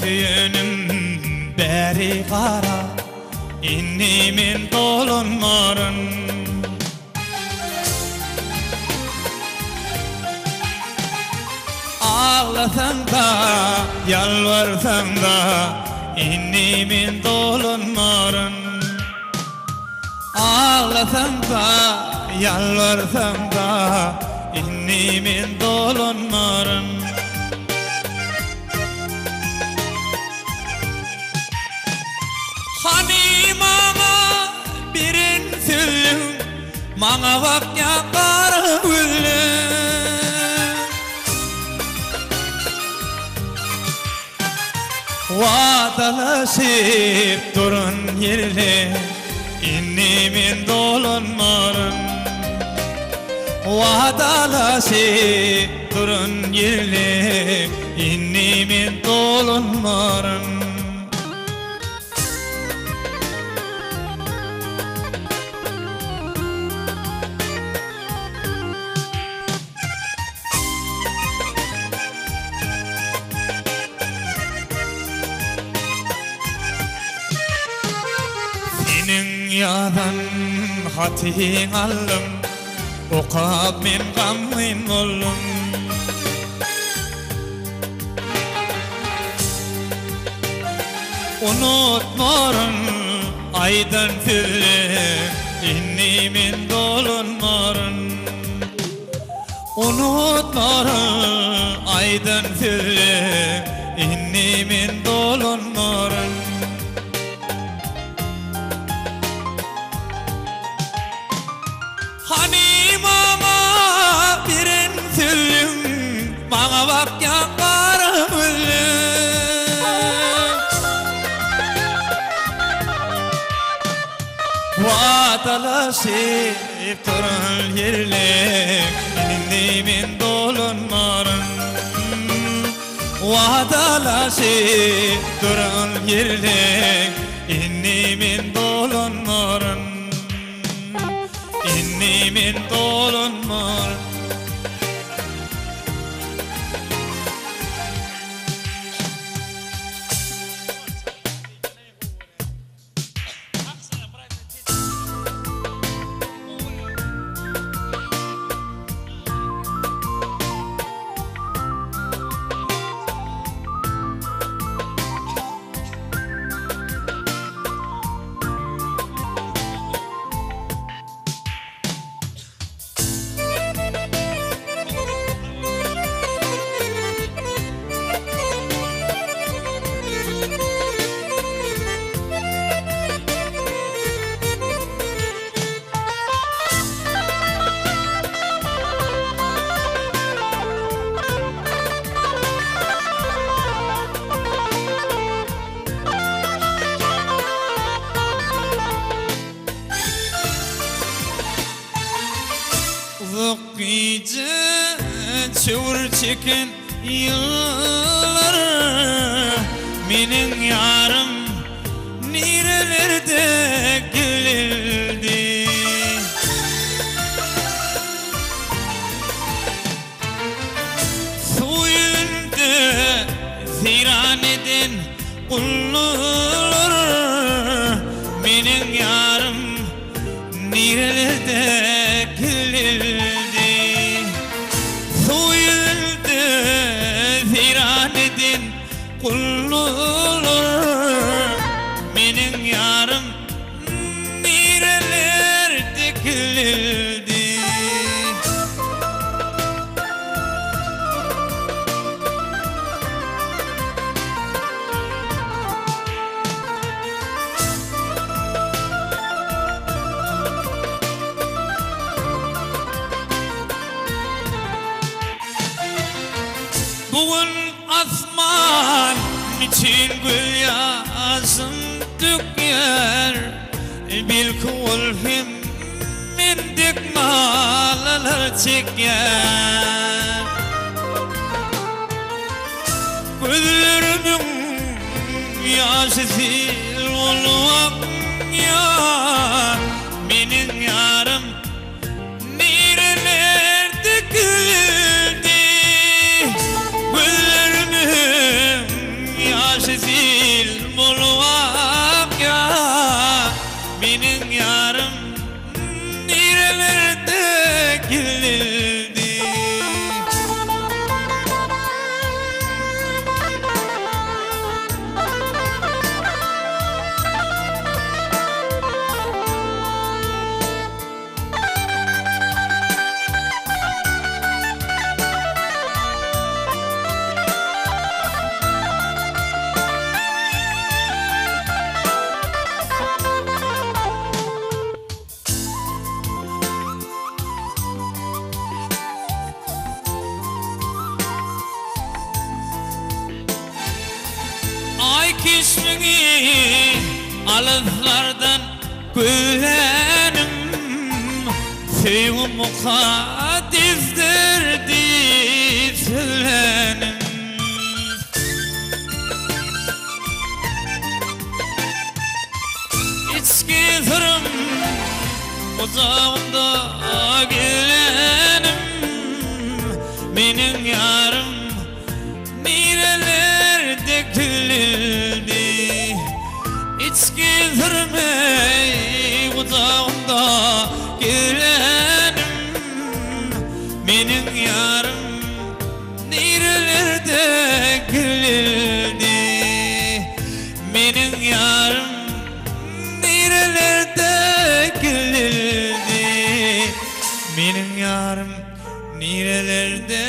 Tüyünüm beri kara, innimin dolunmarın. Ağlasan da, yalvarsan da, innimin dolunmarın. Ağlasan da, yalvarsan da, innimin dolunmarın. Hani mama birin süllüm, mana bak yakar güllüm. Vadalaşıp durun yerle, innimin dolunmarın. Vadalaşıp durun yerle, innimin dolunmarın. Senin yadan hatin aldım, okab men gammin oldum. Unutmarım aydan fille, innimin dolunmarın. Unutmarım aydan fille, innimin dolunmarın. Hani mama birin süllüm, bana bak yakar güllüm. Vadalaşıp durun yerle, innimin dolunmarın. Vadalaşıp durun yerle, innimin dolunmarın. İnnimin dolunmarın. Uzak gece çevir çeken yıllar, menin yarım nerelerde gelildi. Suyunda ziran eden kullar, menin yarım nerelerde gelildi. Suyunda ziran eden kullar, menin yarım nerelerde gelildi. Bugün asman için gül yazım döker, bil kulfim mendik malalar çeker. Gözlerimin yaşı sil olmak ya, menin yarım nerelerde geldi. Gözlerimin yaşı ismini alıflardan gülenim Sevim mukaddesdir deyip söylenim İçki sırım uzağımda gelenim Benim yarım nerelerde gülüldü İçki sırım uzağımda gelenim Benim yarım nerelerde gülüldü Benim yarım nerelerde gülüldü Benim yarım nerelerde